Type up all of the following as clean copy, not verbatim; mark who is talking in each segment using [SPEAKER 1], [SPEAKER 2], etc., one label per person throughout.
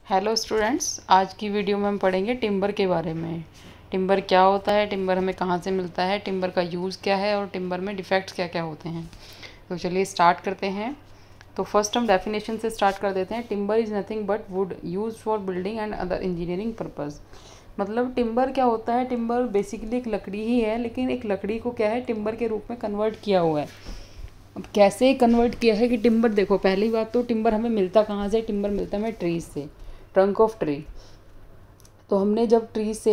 [SPEAKER 1] Hello students, आज की video में हम पढ़ेंगे टिम्बर के बारे में। टिम्बर क्या होता है, टिम्बर हमें कहाँ से मिलता है, टिम्बर का यूज़ क्या है और टिम्बर में डिफेक्ट्स क्या क्या होते हैं। तो चलिए स्टार्ट करते हैं। तो फर्स्ट हम डेफिनेशन से स्टार्ट कर देते हैं। Timber is nothing but would use for building and other engineering purpose. मतलब टिम्बर क्या होता है, टिम्बर बेसिकली एक लकड़ी ही है, लेकिन एक लकड़ी को क्या है टिम्बर के रूप में कन्वर्ट किया हुआ है। अब कैसे कन्वर्ट किया है कि टिम्बर, देखो पहली बात तो टिम्बर हमें मिलता कहाँ से, टिम्बर मिलता है हमें ट्रीज से, ट्रंक ऑफ ट्री। तो हमने जब ट्री से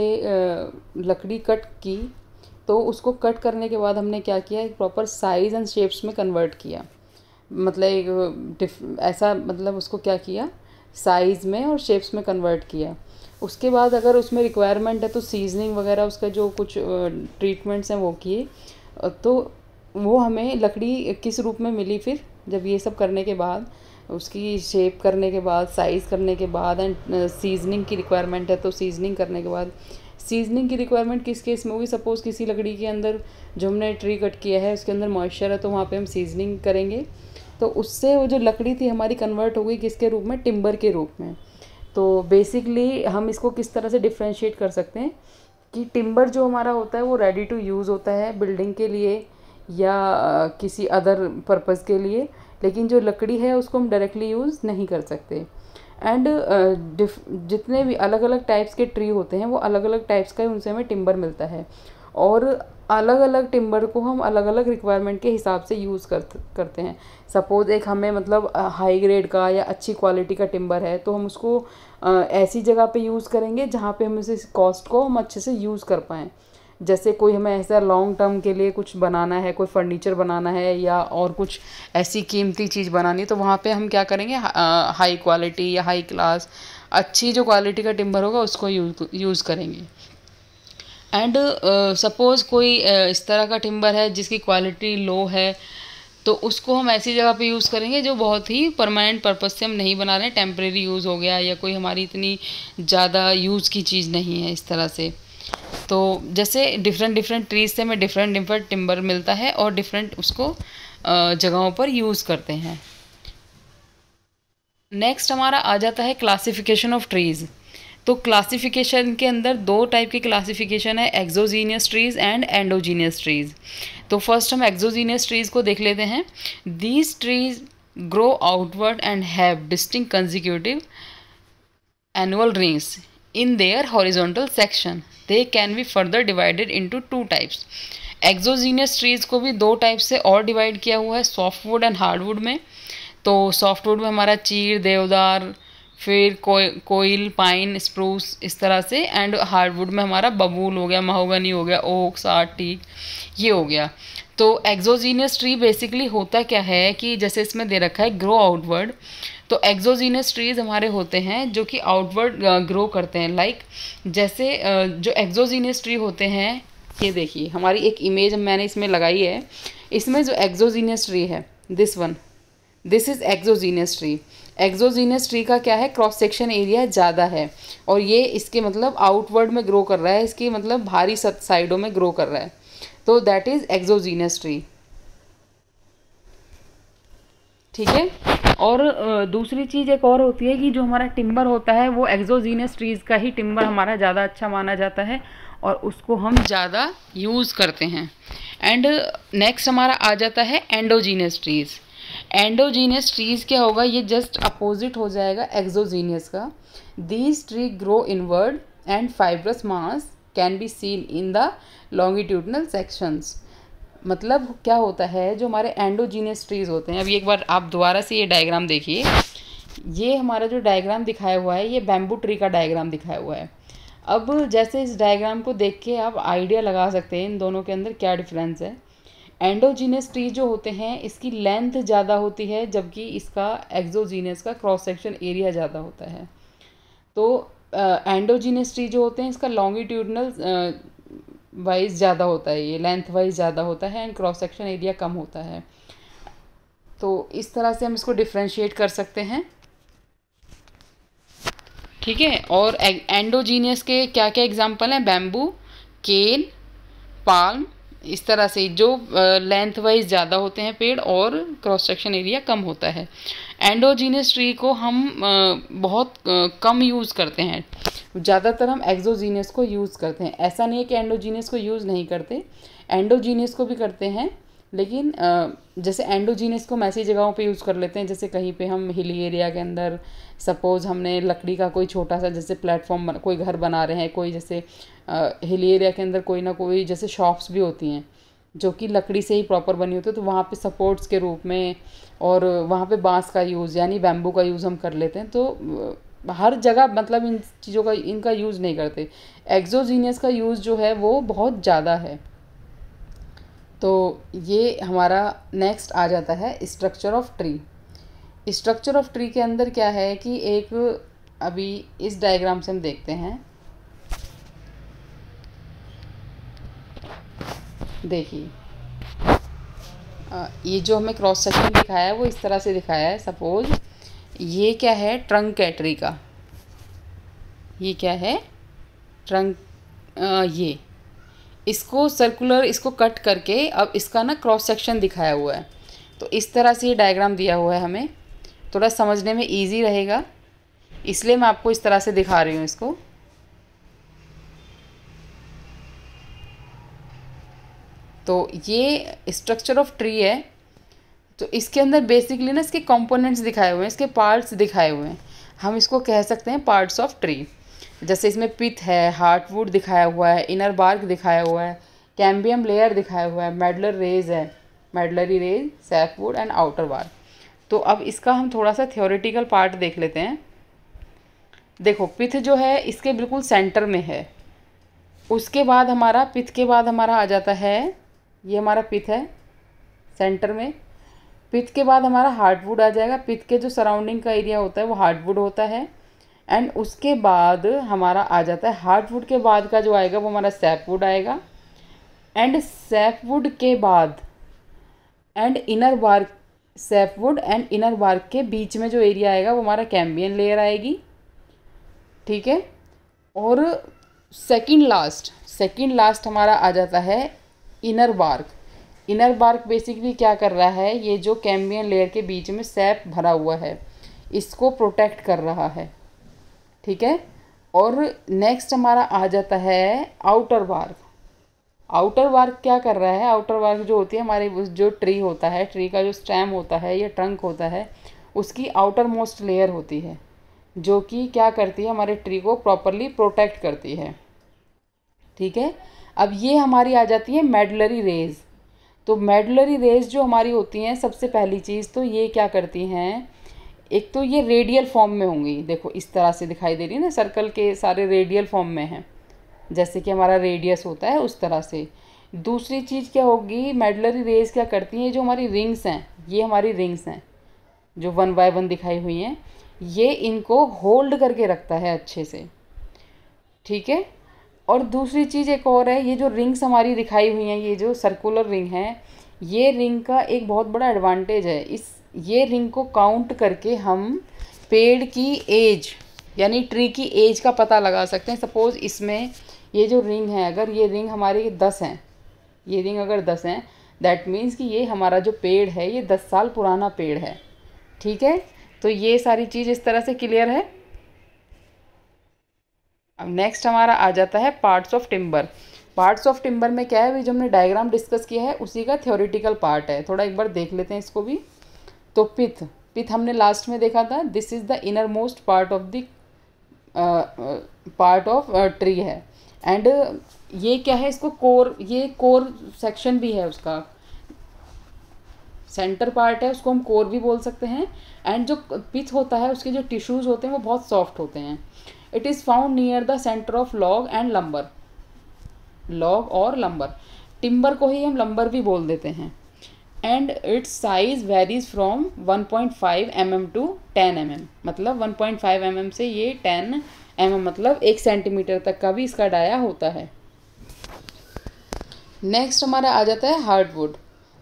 [SPEAKER 1] लकड़ी कट की तो उसको कट करने के बाद हमने क्या किया, एक प्रॉपर साइज़ एंड शेप्स में कन्वर्ट किया। मतलब एक ऐसा, मतलब उसको क्या किया, साइज़ में और शेप्स में कन्वर्ट किया। उसके बाद अगर उसमें रिक्वायरमेंट है तो सीजनिंग वगैरह उसका जो कुछ ट्रीटमेंट्स हैं वो किए। तो वो हमें लकड़ी किस रूप में मिली फिर, जब ये सब करने के बाद, उसकी शेप करने के बाद, साइज़ करने के बाद एंड सीजनिंग की रिक्वायरमेंट है तो सीजनिंग करने के बाद। सीजनिंग की रिक्वायरमेंट किस केस में होगी, सपोज़ किसी लकड़ी के अंदर जो हमने ट्री कट किया है उसके अंदर मॉइस्चर है तो वहाँ पे हम सीजनिंग करेंगे। तो उससे वो जो लकड़ी थी हमारी कन्वर्ट हो गई किसके रूप में, टिम्बर के रूप में। तो बेसिकली हम इसको किस तरह से डिफ्रेंशिएट कर सकते हैं कि टिम्बर जो हमारा होता है वो रेडी टू यूज़ होता है बिल्डिंग के लिए या किसी अदर पर्पज़ के लिए, लेकिन जो लकड़ी है उसको हम डायरेक्टली यूज़ नहीं कर सकते। एंड जितने भी अलग अलग टाइप्स के ट्री होते हैं वो अलग अलग टाइप्स का उनसे हमें टिम्बर मिलता है, और अलग अलग टिम्बर को हम अलग अलग रिक्वायरमेंट के हिसाब से यूज़ करते हैं। सपोज़ एक हमें मतलब हाई ग्रेड का या अच्छी क्वालिटी का टिम्बर है तो हम उसको ऐसी जगह पे यूज़ करेंगे जहाँ पे हम इसे कॉस्ट को हम अच्छे से यूज़ कर पाएँ। जैसे कोई हमें ऐसा लॉन्ग टर्म के लिए कुछ बनाना है, कोई फर्नीचर बनाना है या और कुछ ऐसी कीमती चीज़ बनानी है, तो वहाँ पे हम क्या करेंगे, हाई क्वालिटी या हाई क्लास अच्छी जो क्वालिटी का टिम्बर होगा उसको यूज़ करेंगे। एंड सपोज़ कोई इस तरह का टिम्बर है जिसकी क्वालिटी लो है, तो उसको हम ऐसी जगह पे यूज़ करेंगे जो बहुत ही परमानेंट पर्पज़ से हम नहीं बना रहे हैं, टेम्परेरी यूज़ हो गया या कोई हमारी इतनी ज़्यादा यूज़ की चीज़ नहीं है इस तरह से। तो जैसे डिफरेंट डिफरेंट ट्रीज से हमें डिफरेंट डिफरेंट टिम्बर मिलता है और डिफरेंट उसको जगहों पर यूज़ करते हैं। नेक्स्ट हमारा आ जाता है क्लासिफिकेशन ऑफ ट्रीज़। तो क्लासिफिकेशन के अंदर दो टाइप की क्लासिफिकेशन है, exogenous trees and endogenous trees. तो फर्स्ट हम एक्सोजीनियस ट्रीज़ को देख लेते हैं। These trees grow outward and have distinct consecutive annual rings in their horizontal section. They can be further divided into two types. Exogenous trees को भी दो type से और डिवाइड किया हुआ है, सॉफ्टवुड एंड हार्डवुड में। तो सॉफ्टवुड में हमारा चीड़, देवदार, फिर कोयल, पाइन, स्प्रूस, इस तरह से। एंड हार्डवुड में हमारा बबूल हो गया, महोगनी हो गया, ओक, साग, टीक, ये हो गया। तो एक्सोजीनियस ट्री बेसिकली होता क्या है कि जैसे इसमें दे रखा है ग्रो आउटवर्ड, तो एक्सोजीनियस ट्रीज हमारे होते हैं जो कि आउटवर्ड ग्रो करते हैं। लाइक जैसे जो एक्सोजीनियस ट्री होते हैं, ये देखिए हमारी एक इमेज मैंने इसमें लगाई है। इसमें जो एक्सोजीनियस ट्री है, this one, this is exogenous tree. Exogenous tree का क्या है, क्रॉस सेक्शन एरिया ज़्यादा है और ये इसके मतलब आउटवर्ड में ग्रो कर रहा है, इसकी मतलब भारी साइडों में ग्रो कर रहा है, तो दैट इज़ एक्सोजीनियस ट्री। ठीक है। और दूसरी चीज़ एक और होती है कि जो हमारा टिम्बर होता है वो एक्सोजीनियस ट्रीज़ का ही टिम्बर हमारा ज़्यादा अच्छा माना जाता है और उसको हम ज़्यादा यूज़ करते हैं। एंड नेक्स्ट हमारा आ जाता है एंडोजीनियस ट्रीज़। एंडोजीनियस ट्रीज़ क्या होगा, ये जस्ट अपोजिट हो जाएगा एक्सोजीनियस का। These tree grow inward and fibrous mass can be seen in the longitudinal sections. मतलब क्या होता है, जो हमारे एंडोजीनियस ट्रीज़ होते हैं, अभी एक बार आप दोबारा से ये डायग्राम देखिए। ये हमारा जो डायग्राम दिखाया हुआ है ये बैम्बू ट्री का डायग्राम दिखाया हुआ है। अब जैसे इस डायग्राम को देख के आप आइडिया लगा सकते हैं इन दोनों के अंदर क्या डिफरेंस है। एंडोजीनियस ट्री जो होते हैं इसकी लेंथ ज़्यादा होती है, जबकि इसका एक्सोजीनियस का क्रॉस सेक्शन एरिया ज़्यादा होता है। तो एंडोजीनियस ट्री जो होते हैं इसका लॉन्गिट्यूडनल वाइज ज़्यादा होता है, ये लेंथ वाइज ज़्यादा होता है एंड क्रॉस सेक्शन एरिया कम होता है। तो इस तरह से हम इसको डिफ्रेंशिएट कर सकते हैं। ठीक है। और एंडोजीनियस के क्या क्या एग्जांपल हैं, बैम्बू, केन, पाल्म, इस तरह से जो लेंथ वाइज ज़्यादा होते हैं पेड़ और क्रॉस सेक्शन एरिया कम होता है। एंडोजीनियस ट्री को हम बहुत कम यूज़ करते हैं, ज़्यादातर हम एक्सोजीनियस को यूज़ करते हैं। ऐसा नहीं है कि एंडोजीनियस को यूज़ नहीं करते, एंडोजीनियस को भी करते हैं, लेकिन जैसे एंडोजीनियस को हम ऐसी जगहों पे यूज़ कर लेते हैं, जैसे कहीं पे हम हिली एरिया के अंदर सपोज़ हमने लकड़ी का कोई छोटा सा जैसे प्लेटफॉर्म कोई घर बना रहे हैं, कोई जैसे हिली एरिया के अंदर कोई ना कोई जैसे शॉप्स भी होती हैं जो कि लकड़ी से ही प्रॉपर बनी होती है, तो वहाँ पे सपोर्ट्स के रूप में और वहाँ पे बांस का यूज़ यानी बैम्बू का यूज़ हम कर लेते हैं। तो हर जगह मतलब इन चीज़ों का इनका यूज़ नहीं करते। एक्सोजीनियस का यूज़ जो है वो बहुत ज़्यादा है। तो ये हमारा नेक्स्ट आ जाता है structure of tree. Structure of tree के अंदर क्या है कि एक अभी इस डायग्राम से हम देखते हैं, देखिए ये जो हमें क्रॉस सेक्शन दिखाया है वो इस तरह से दिखाया है। सपोज ये क्या है, ट्रंक है ट्री का, ये क्या है ट्रंक, ये इसको सर्कुलर इसको कट करके अब इसका ना क्रॉस सेक्शन दिखाया हुआ है। तो इस तरह से ये डायग्राम दिया हुआ है, हमें थोड़ा समझने में इजी रहेगा इसलिए मैं आपको इस तरह से दिखा रही हूँ इसको। तो ये स्ट्रक्चर ऑफ ट्री है। तो इसके अंदर बेसिकली ना इसके कंपोनेंट्स दिखाए हुए हैं, इसके पार्ट्स दिखाए हुए हैं, हम इसको कह सकते हैं पार्ट्स ऑफ ट्री। जैसे इसमें पिथ है, हार्टवुड दिखाया हुआ है, इनर बार्क दिखाया हुआ है, कैम्बियम लेयर दिखाया हुआ है, मेडलर रेज है, medullary rays, sapwood and outer bark. तो अब इसका हम थोड़ा सा थ्योरेटिकल पार्ट देख लेते हैं। देखो पिथ जो है इसके बिल्कुल सेंटर में है, उसके बाद हमारा पिथ के बाद हमारा आ जाता है, ये हमारा पिथ है सेंटर में, पिथ के बाद हमारा हार्टवुड आ जाएगा, पिथ के जो सराउंडिंग का एरिया होता है वो हार्टवुड होता है, एंड उसके बाद हमारा आ जाता है हार्टवुड के बाद का जो आएगा वो हमारा सैपवुड आएगा, एंड सैपवुड के बाद and inner bark, sapwood and inner bark के बीच में जो एरिया आएगा वो हमारा कैम्बियन लेयर आएगी, ठीक है। और सेकंड लास्ट हमारा आ जाता है inner bark. Inner bark basically क्या कर रहा है, ये जो कैम्बियन लेयर के बीच में सैप भरा हुआ है इसको प्रोटेक्ट कर रहा है, ठीक है। और नेक्स्ट हमारा आ जाता है आउटर बार्क। आउटर बार्क क्या कर रहा है, आउटर बार्क जो होती है हमारे जो ट्री होता है, ट्री का जो स्टेम होता है या ट्रंक होता है, उसकी आउटर मोस्ट लेयर होती है जो कि क्या करती है, हमारे ट्री को प्रॉपरली प्रोटेक्ट करती है, ठीक है। अब ये हमारी आ जाती है मेडलरी रेज। तो मेडलरी रेज जो हमारी होती हैं, सबसे पहली चीज़ तो ये क्या करती हैं, एक तो ये रेडियल फॉर्म में होंगी, देखो इस तरह से दिखाई दे रही है ना, सर्कल के सारे रेडियल फॉर्म में हैं, जैसे कि हमारा रेडियस होता है उस तरह से। दूसरी चीज़ क्या होगी, मेडलरी रेज क्या करती हैं, ये जो हमारी रिंग्स हैं, ये हमारी रिंग्स हैं जो 1 बाय 1 दिखाई हुई हैं, ये इनको होल्ड करके रखता है अच्छे से, ठीक है। और दूसरी चीज़ एक और है, ये जो रिंग्स हमारी दिखाई हुई हैं, ये जो सर्कुलर रिंग है, ये रिंग का एक बहुत बड़ा एडवांटेज है, ये रिंग को काउंट करके हम पेड़ की एज यानी ट्री की एज का पता लगा सकते हैं। सपोज़ इसमें ये जो रिंग है, अगर ये रिंग हमारी 10 हैं, ये रिंग अगर 10 हैं, दैट मीन्स कि ये हमारा जो पेड़ है ये 10 साल पुराना पेड़ है, ठीक है। तो ये सारी चीज़ इस तरह से क्लियर है। अब नेक्स्ट हमारा आ जाता है parts of timber. Parts of timber में क्या है, जो हमने डायग्राम डिस्कस किया है उसी का थ्योरेटिकल पार्ट है, थोड़ा एक बार देख लेते हैं इसको भी। तो पिथ हमने लास्ट में देखा था, this is the inner most part of tree है, एंड ये क्या है, इसको कोर, ये कोर सेक्शन भी है, उसका सेंटर पार्ट है, उसको हम कोर भी बोल सकते हैं। एंड जो पिथ होता है उसके जो टिश्यूज़ होते हैं वो बहुत सॉफ्ट होते हैं। It is found near the centre of log and lumber, log और लंबर, टिम्बर को ही हम लंबर भी बोल देते हैं। And its size varies from 1.5 mm to 10 mm, मतलब 1.5 mm से ये 10 mm मतलब 1 सेंटीमीटर तक का भी इसका डाया होता है। नेक्स्ट हमारा आ जाता है हार्डवुड।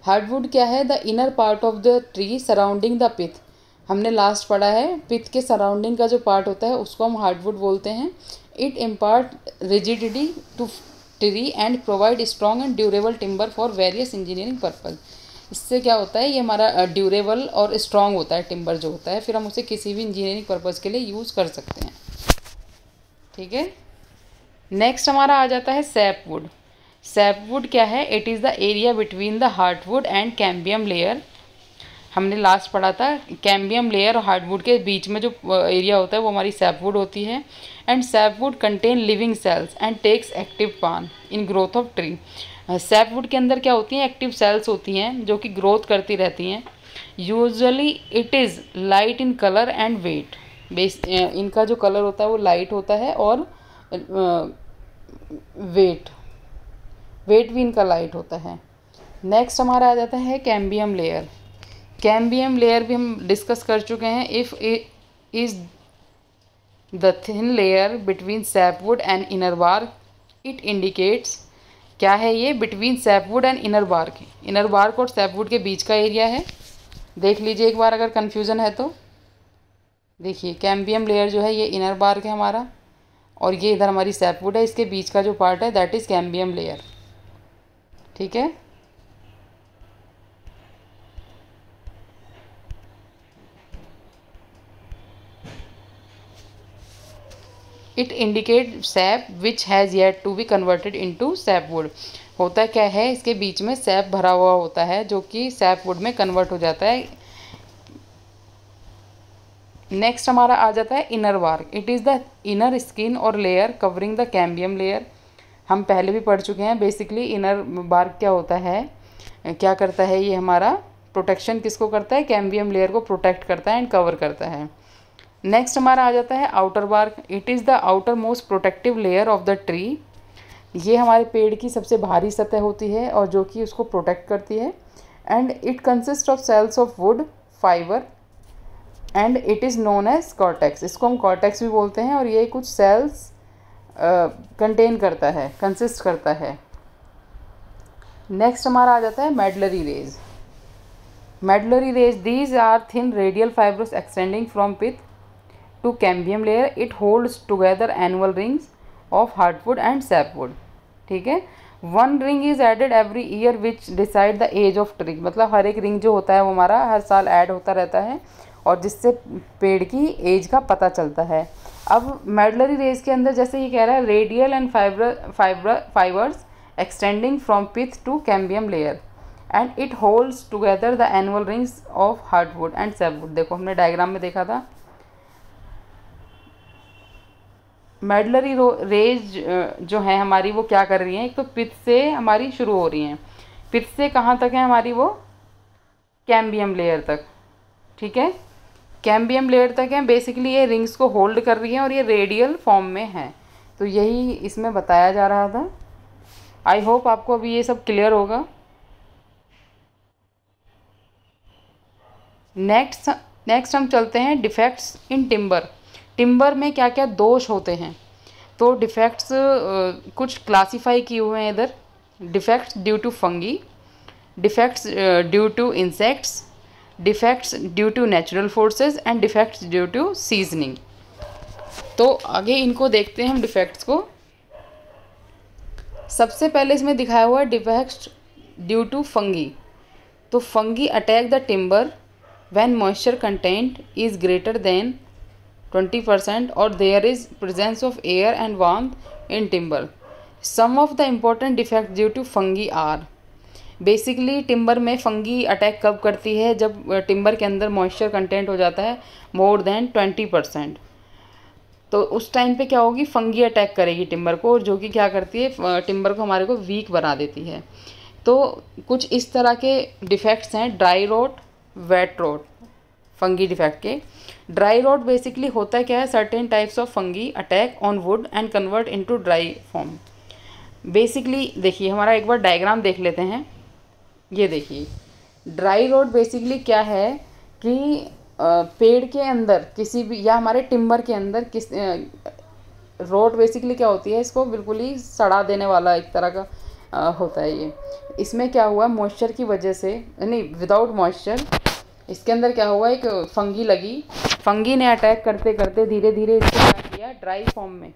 [SPEAKER 1] हार्डवुड क्या है, the inner part of the tree surrounding the pith. हमने लास्ट पढ़ा है, पिथ के सराउंडिंग का जो पार्ट होता है उसको हम हार्डवुड बोलते हैं। It impart rigidity to tree and provide strong and durable timber for various engineering purpose. इससे क्या होता है, ये हमारा ड्यूरेबल और स्ट्रॉन्ग होता है टिम्बर जो होता है, फिर हम उसे किसी भी इंजीनियरिंग पर्पज़ के लिए यूज़ कर सकते हैं। ठीक है, नेक्स्ट हमारा आ जाता है सैपवुड। सैपवुड क्या है, it is the area between the hardwood and cambium layer. हमने लास्ट पढ़ा था कैम्बियम लेयर और हार्डवुड के बीच में जो एरिया होता है वो हमारी सैपवुड होती है। And sapwood contain living cells and takes active part in growth of tree. Sapwood के अंदर क्या होती हैं, एक्टिव सेल्स होती हैं जो कि ग्रोथ करती रहती हैं। Usually it is light in colour and weight. इनका जो कलर होता है वो लाइट होता है और वेट भी इनका लाइट होता है। नेक्स्ट हमारा आ जाता है कैम्बियम लेयर। कैम्बियम लेयर भी हम डिस्कस कर चुके हैं। If is the thin layer between sapwood and inner bark, it indicates. क्या है ये, between sapwood and inner bark. Inner bark और सैपवुड के बीच का एरिया है। देख लीजिए एक बार अगर कन्फ्यूज़न है तो। देखिए कैम्बियम लेयर जो है ये इनर बार्क है हमारा, और ये इधर हमारी सैपवुड है, इसके बीच का जो पार्ट है दैट इज़ कैम्बियम लेयर। ठीक है, it indicate sap which has yet to be converted into sapwood. होता क्या है, इसके बीच में सैप भरा हुआ होता है जो कि सैपवुड में कन्वर्ट हो जाता है। नेक्स्ट हमारा आ जाता है inner bark. It is the inner skin or layer covering the cambium layer. हम पहले भी पढ़ चुके हैं। बेसिकली इनर बार्क क्या होता है, क्या करता है, ये हमारा प्रोटेक्शन किसको करता है, कैम्बियम लेयर को प्रोटेक्ट करता है एंड कवर करता है। नेक्स्ट हमारा आ जाता है outer bark. It is the outermost protective layer of the tree. ये हमारे पेड़ की सबसे भारी सतह होती है और जो कि उसको प्रोटेक्ट करती है। And it consist of cells of wood fibre and it is known as cortex. इसको हम कॉर्टेक्स भी बोलते हैं, और ये कुछ सेल्स कंटेन करता है, कंसिस्ट करता है। नेक्स्ट हमारा आ जाता है medullary rays. Medullary rays, these are thin radial fibrous extending from pith to cambium layer. It holds together annual rings of hardwood and sapwood. ठीक है, one ring is added every year which decide the age of tree। मतलब हर एक ring जो होता है वो हमारा हर साल ऐड होता रहता है और जिससे पेड़ की एज का पता चलता है। अब मेडलरी रेज के अंदर जैसे ये कह रहा है radial and fibres extending from pith to cambium layer and it holds together the annual rings of hardwood and sapwood. देखो हमने डायग्राम में देखा था मेडलरी रेज जो है हमारी वो क्या कर रही हैं, एक तो पिथ से हमारी शुरू हो रही हैं। पिथ से कहाँ तक है हमारी, वो कैम्बियम लेयर तक। ठीक है, कैम्बियम लेयर तक है। बेसिकली ये रिंग्स को होल्ड कर रही हैं और ये रेडियल फॉर्म में है। तो यही इसमें बताया जा रहा था। आई होप आपको अभी ये सब क्लियर होगा। नेक्स्ट हम चलते हैं डिफेक्ट्स इन टिम्बर। टिम्बर में क्या क्या दोष होते हैं, तो डिफेक्ट्स कुछ क्लासीफाई किए हुए हैं इधर। Defects due to fungi, defects due to insects, defects due to natural forces and defects due to seasoning. तो आगे इनको देखते हैं हम डिफेक्ट्स को। सबसे पहले इसमें दिखाया हुआ है डिफेक्ट्स ड्यू टू फंगी। तो fungi attack the timber when moisture content is greater than 20% or there is presence of air and warmth in timber. Some of the important defects due to fungi are, basically timber में fungi attack कब करती है, जब timber के अंदर moisture content हो जाता है मोर देन 20%। तो उस टाइम पे क्या होगी, फंगी अटैक करेगी टिम्बर को, और जो कि क्या करती है, टिम्बर को हमारे को वीक बना देती है। तो कुछ इस तरह के डिफेक्ट्स हैं, dry rot, wet rot, fungi defect के। ड्राई रोट बेसिकली होता है क्या है, certain types of fungi attack on wood and convert into dry form. Basically देखिए हमारा एक बार डायग्राम देख लेते हैं। ये देखिए ड्राई रोट बेसिकली क्या है कि पेड़ के अंदर किसी भी या हमारे टिम्बर के अंदर रोट बेसिकली क्या होती है, इसको बिल्कुल ही सड़ा देने वाला एक तरह का होता है ये। इसमें क्या हुआ, मॉइस्चर की वजह से, नहीं विदाउट मॉइस्चर, इसके अंदर क्या हुआ, एक फंगी लगी। फंगी ने अटैक करते करते धीरे धीरे इसको क्या किया, ड्राई फॉर्म में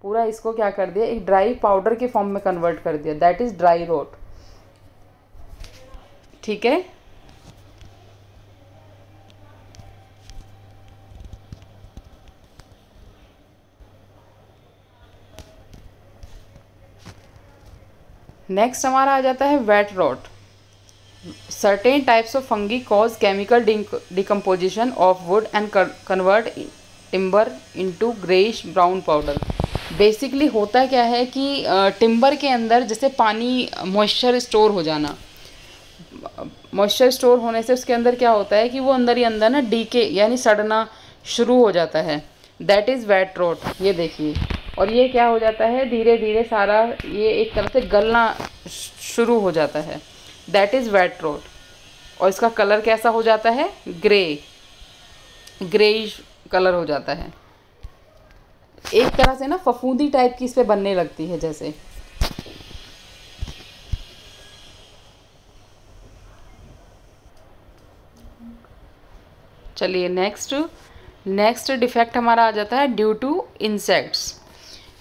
[SPEAKER 1] पूरा इसको क्या कर दिया, एक ड्राई पाउडर के फॉर्म में कन्वर्ट कर दिया, दैट इज़ ड्राई रोट। ठीक है, नेक्स्ट हमारा आ जाता है wet rot. Certain types of fungi cause chemical decomposition of wood and convert timber into greyish brown powder. Basically होता क्या है कि टिम्बर के अंदर जैसे पानी, मॉइस्चर स्टोर हो जाना, मॉइस्चर स्टोर होने से उसके अंदर क्या होता है कि वो अंदर ही अंदर ना डीके यानी सड़ना शुरू हो जाता है, दैट इज़ वेट रोट। ये देखिए, और ये क्या हो जाता है, धीरे धीरे सारा ये एक तरह से गलना शुरू हो जाता है, दैट इज़ वेट रोट। और इसका कलर कैसा हो जाता है, ग्रेइश कलर हो जाता है, एक तरह से ना फफूंदी टाइप की इस पे बनने लगती है जैसे। चलिए नेक्स्ट डिफेक्ट हमारा आ जाता है ड्यू टू इंसेक्ट्स।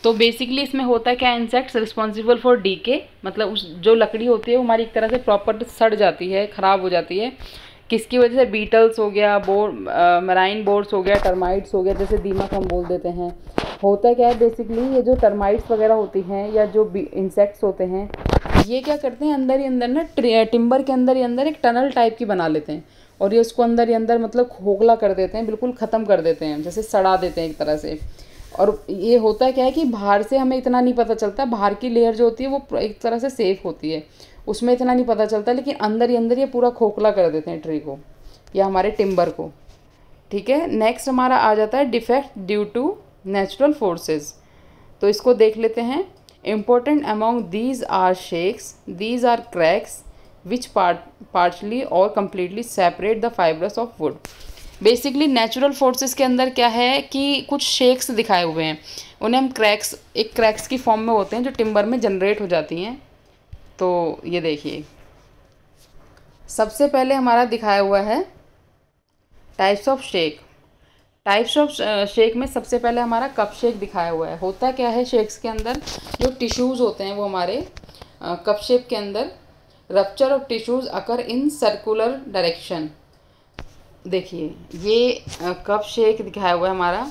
[SPEAKER 1] तो बेसिकली इसमें होता है क्या, इंसेक्ट्स रिस्पॉन्सिबल फॉर डीके, मतलब उस जो लकड़ी होती है वो हमारी एक तरह से प्रॉपर सड़ जाती है, ख़राब हो जाती है। किसकी वजह से, बीटल्स हो गया, मराइन बोर्ड्स हो गया, टर्माइट्स हो गया, जैसे दीमक हम बोल देते हैं। होता क्या है बेसिकली, ये जो टर्माइट्स वगैरह होती हैं या जो इंसेक्ट्स होते हैं, ये क्या करते हैं अंदर ही अंदर ना टिम्बर के अंदर ही अंदर एक टनल टाइप की बना लेते हैं, और ये उसको अंदर ही अंदर मतलब खोखला कर देते हैं, बिल्कुल ख़त्म कर देते हैं, जैसे सड़ा देते हैं एक तरह से। और ये होता क्या है कि बाहर से हमें इतना नहीं पता चलता, बाहर की लेयर जो होती है वो एक तरह से सेफ होती है, उसमें इतना नहीं पता चलता, लेकिन अंदर ही अंदर ये पूरा खोखला कर देते हैं ट्री को या हमारे टिम्बर को। ठीक है, नेक्स्ट हमारा आ जाता है defect due to natural forces. तो इसको देख लेते हैं। Important among these are shakes, these are cracks which partially or completely separate the fibres of wood. Basically natural forces के अंदर क्या है कि कुछ शेक्स दिखाए हुए हैं, उन्हें हम क्रैक्स की फॉर्म में होते हैं जो टिम्बर में जनरेट हो जाती हैं। तो ये देखिए, सबसे पहले हमारा दिखाया हुआ है टाइप्स ऑफ शेक में सबसे पहले हमारा कप शेक दिखाया हुआ है। होता क्या है, शेक्स के अंदर जो टिश्यूज़ होते हैं वो हमारे कप शेक के अंदर rupture of tissues occur in circular direction. देखिए ये कप शेक दिखाया हुआ है हमारा,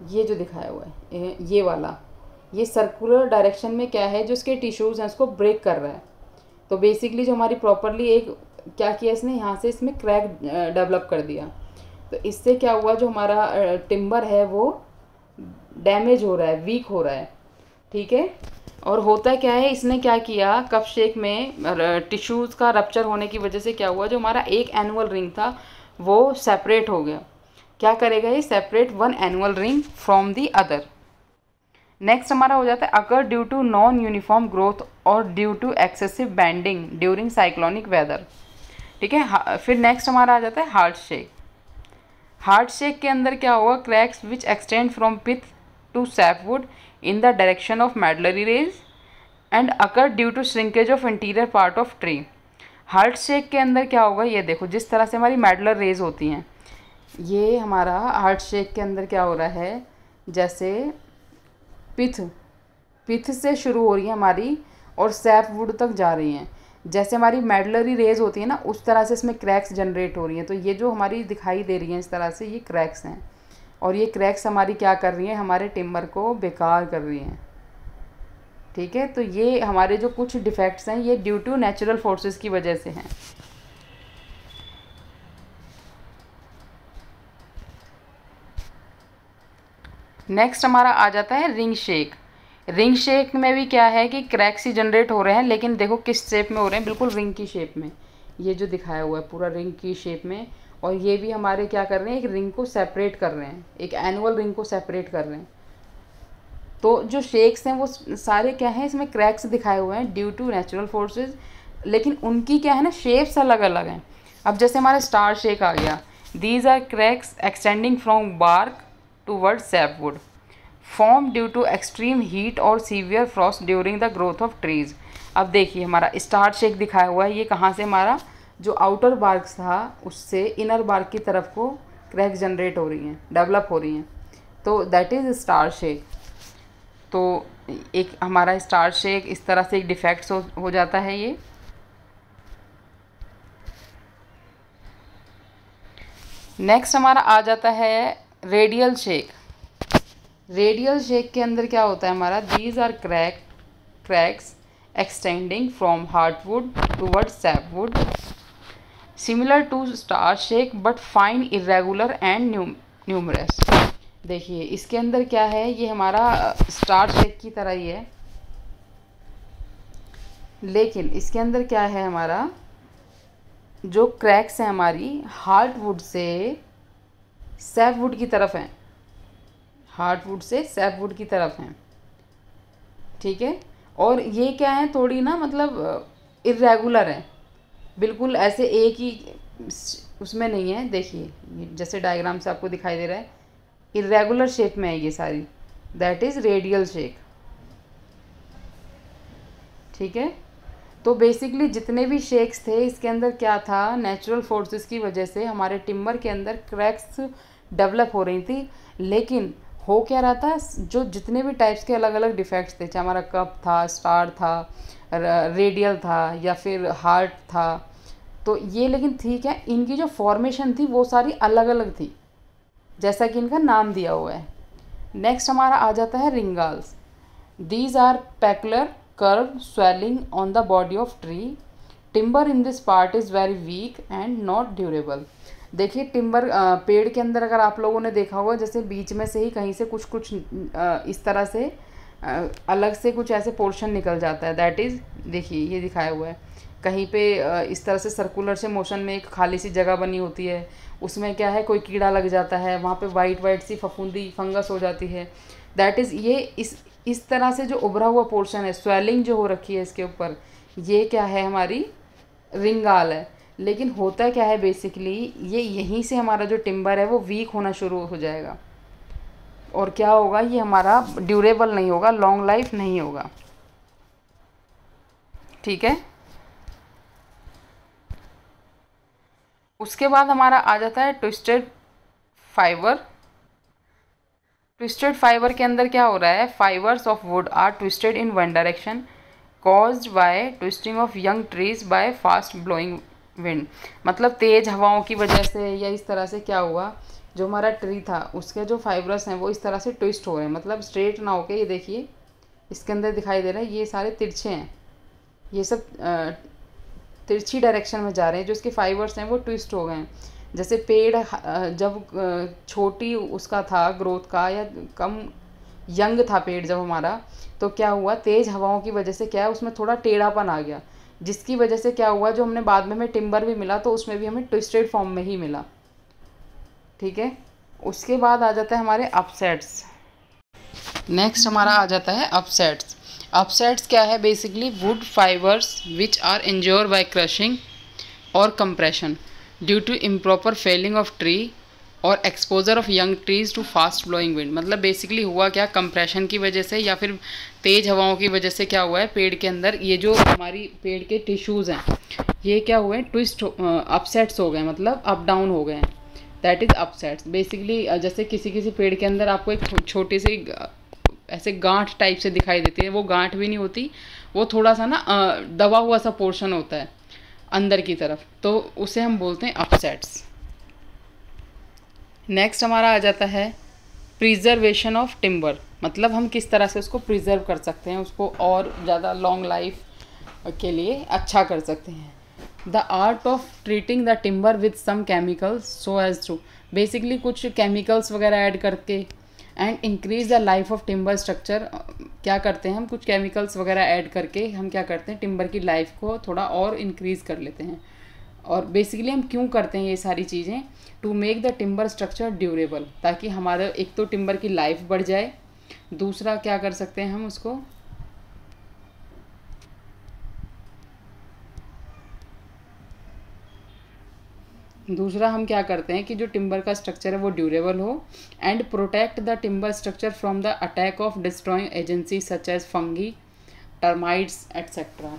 [SPEAKER 1] ये जो दिखाया हुआ है ये वाला, ये सर्कुलर डायरेक्शन में क्या है, जो इसके टिश्यूज़ हैं उसको ब्रेक कर रहा है। तो बेसिकली जो हमारी प्रॉपरली एक क्या किया इसने, यहाँ से इसमें क्रैक डेवलप कर दिया। तो इससे क्या हुआ, जो हमारा टिम्बर है वो डैमेज हो रहा है, वीक हो रहा है। ठीक है, और होता क्या है, इसने क्या किया कप शेक में टिश्यूज़ का रप्चर होने की वजह से क्या हुआ, जो हमारा एक एनुअल रिंग था वो सेपरेट हो गया। क्या करेगा ये, separate one annual ring from the other. Next हमारा हो जाता है occur due to non uniform growth or due to excessive bending during cyclonic weather. ठीक है, फिर नेक्स्ट हमारा आ जाता है हार्ट शेक के अंदर क्या होगा, cracks which extend from pith to sapwood in the direction of medullary rays and occur due to shrinkage of interior part of tree. Heart shake के अंदर क्या होगा, ये देखो जिस तरह से हमारी मेडलर रेज होती हैं, ये हमारा हार्ट शेक के अंदर क्या हो रहा है, जैसे पिथ से शुरू हो रही है हमारी और सैपवुड तक जा रही हैं, जैसे हमारी मेडलरी रेज होती है ना, उस तरह से इसमें क्रैक्स जनरेट हो रही हैं। तो ये जो हमारी दिखाई दे रही हैं इस तरह से, ये क्रैक्स हैं, और ये क्रैक्स हमारी क्या कर रही हैं, हमारे टिम्बर को बेकार कर रही हैं। ठीक है, तो ये हमारे जो कुछ डिफेक्ट्स हैं ये ड्यू टू नेचुरल फोर्सेस की वजह से हैं। नेक्स्ट हमारा आ जाता है रिंग शेक में भी क्या है कि क्रैक्स ही जनरेट हो रहे हैं, लेकिन देखो किस शेप में हो रहे हैं, बिल्कुल रिंग की शेप में, ये जो दिखाया हुआ है पूरा रिंग की शेप में। और ये भी हमारे क्या कर रहे हैं, एक रिंग को सेपरेट कर रहे हैं, एक एनुअल रिंग को सेपरेट कर रहे हैं। तो जो शेक्स हैं वो सारे क्या हैं, इसमें क्रैक्स दिखाए हुए हैं ड्यू टू नेचुरल फोर्सेस, लेकिन उनकी क्या है ना, शेप्स अलग अलग हैं। अब जैसे हमारा स्टार शेक आ गया, these are cracks extending from bark toward sapwood form due to extreme heat or severe frost during the growth of trees. अब देखिए हमारा स्टार शेक दिखाया हुआ है, ये कहाँ से, हमारा जो आउटर बार्क था उससे इनर बार्क की तरफ को क्रैक्स जनरेट हो रही हैं, डेवलप हो रही हैं, तो दैट इज़ स्टार शेक। तो एक हमारा स्टार शेक इस तरह से एक डिफेक्ट्स हो जाता है ये। नेक्स्ट हमारा आ जाता है रेडियल शेक। रेडियल शेक के अंदर क्या होता है हमारा, these are cracks extending from hardwood toward sapwood similar to star shake but fine irregular and numerous. देखिए इसके अंदर क्या है, ये हमारा स्टार शेक की तरह ही है, लेकिन इसके अंदर क्या है, हमारा जो क्रैक्स हैं हमारी हार्डवुड से सैपवुड की तरफ हैं, हार्डवुड से सैपवुड की तरफ हैं, ठीक है। और ये क्या है, थोड़ी ना मतलब इरेगुलर है, बिल्कुल ऐसे एक ही उसमें नहीं है। देखिए जैसे डायग्राम से आपको दिखाई दे रहा है, इरेगुलर शेप में है ये सारी, दैट इज़ रेडियल शेक, ठीक है। तो बेसिकली जितने भी शेक्स थे इसके अंदर क्या था, नेचुरल फोर्सेस की वजह से हमारे टिम्बर के अंदर क्रैक्स डेवलप हो रही थी, लेकिन हो क्या रहा था, जो जितने भी टाइप्स के अलग अलग डिफेक्ट्स थे, चाहे हमारा कप था, स्टार था, रेडियल था या फिर हार्ट था, तो ये लेकिन ठीक है, इनकी जो फॉर्मेशन थी वो सारी अलग अलग थी, जैसा कि इनका नाम दिया हुआ है। नेक्स्ट हमारा आ जाता है rind galls. These are peculiar curve swelling on the body of tree. Timber in this part is very weak and not durable. देखिए टिम्बर पेड़ के अंदर अगर आप लोगों ने देखा होगा, जैसे बीच में से ही कहीं से कुछ कुछ इस तरह से अलग से कुछ ऐसे पोर्शन निकल जाता है, दैट इज़, देखिए ये दिखाया हुआ है, कहीं पे इस तरह से सर्कुलर से मोशन में एक खाली सी जगह बनी होती है, उसमें क्या है कोई कीड़ा लग जाता है, वहाँ पे वाइट वाइट सी फफूंदी फंगस हो जाती है, दैट इज़ ये इस तरह से जो उभरा हुआ पोर्शन है, स्वेलिंग जो हो रखी है इसके ऊपर, ये क्या है, हमारी रिंगाल है। लेकिन होता क्या है बेसिकली, ये यहीं से हमारा जो टिम्बर है वो वीक होना शुरू हो जाएगा, और क्या होगा, ये हमारा ड्यूरेबल नहीं होगा, लॉन्ग लाइफ नहीं होगा, ठीक है। उसके बाद हमारा आ जाता है ट्विस्टेड फाइबर। ट्विस्टेड फाइबर के अंदर क्या हो रहा है, fibres of wood are twisted in one direction caused by twisting of young trees by fast blowing wind. मतलब तेज़ हवाओं की वजह से या इस तरह से क्या हुआ, जो हमारा ट्री था उसके जो फाइबर्स हैं वो इस तरह से ट्विस्ट हो रहे हैं, मतलब स्ट्रेट ना होके, ये देखिए इसके अंदर दिखाई दे रहा है, ये सारे तिरछे हैं, ये सब तिरछी डायरेक्शन में जा रहे हैं, जो इसके फाइबर्स हैं वो ट्विस्ट हो गए हैं। जैसे पेड़ जब छोटी उसका था ग्रोथ का, या कम यंग था पेड़ जब हमारा, तो क्या हुआ, तेज़ हवाओं की वजह से क्या है उसमें थोड़ा टेढ़ापन आ गया, जिसकी वजह से क्या हुआ, जो हमने बाद में हमें टिम्बर भी मिला तो उसमें भी हमें ट्विस्टेड फॉर्म में ही मिला, ठीक है। उसके बाद आ जाता है हमारे अपसेट्स। नेक्स्ट हमारा आ जाता है अपसेट्स। अपसेट्स क्या है, basically wood fibres which are injure by crushing or compression due to improper felling of tree or exposure of young trees to fast blowing wind. मतलब बेसिकली हुआ क्या, कंप्रेशन की वजह से या फिर तेज़ हवाओं की वजह से क्या हुआ है, पेड़ के अंदर ये जो हमारी पेड़ के टिश्यूज़ हैं ये क्या हुए, ट्विस्ट अपसेट्स हो गए, मतलब अप डाउन हो गए हैं, दैट इज़ अपसेट्स। बेसिकली जैसे किसी किसी पेड़ के अंदर आपको एक छोटी सी ऐसे गांठ टाइप से दिखाई देती है, वो गांठ भी नहीं होती, वो थोड़ा सा ना दबा हुआ सा पोर्शन होता है अंदर की तरफ, तो उसे हम बोलते हैं अपसेट्स। नेक्स्ट हमारा आ जाता है प्रिजर्वेशन ऑफ टिम्बर। मतलब हम किस तरह से उसको प्रिजर्व कर सकते हैं, उसको और ज़्यादा लॉन्ग लाइफ के लिए अच्छा कर सकते हैं। The art of treating the timber with some chemicals so as to, basically कुछ केमिकल्स वगैरह ऐड करके and increase the life of timber structure. क्या करते हैं हम, कुछ केमिकल्स वगैरह ऐड करके हम क्या करते हैं, टिम्बर की लाइफ को थोड़ा और इंक्रीज़ कर लेते हैं। और बेसिकली हम क्यों करते हैं ये सारी चीज़ें, to make the timber structure durable, ताकि हमारा एक तो टिम्बर की लाइफ बढ़ जाए, दूसरा क्या कर सकते हैं हम उसको, दूसरा हम क्या करते हैं कि जो टिम्बर का स्ट्रक्चर है वो ड्यूरेबल हो and protect the timber structure from the attack of destroying agency such as fungi, termites etcetera.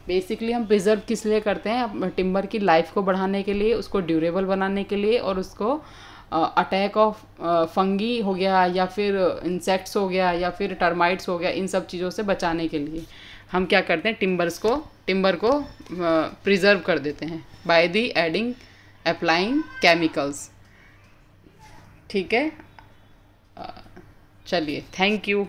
[SPEAKER 1] Basically हम प्रिजर्व किस लिए करते हैं, टिम्बर की लाइफ को बढ़ाने के लिए, उसको ड्यूरेबल बनाने के लिए और उसको अटैक ऑफ फंगी हो गया, या फिर इंसेक्ट्स हो गया, या फिर टर्माइट्स हो गया, इन सब चीज़ों से बचाने के लिए हम क्या करते हैं, टिम्बर को प्रिजर्व कर देते हैं by the adding applying chemicals. ठीक है, चलिए, थैंक यू।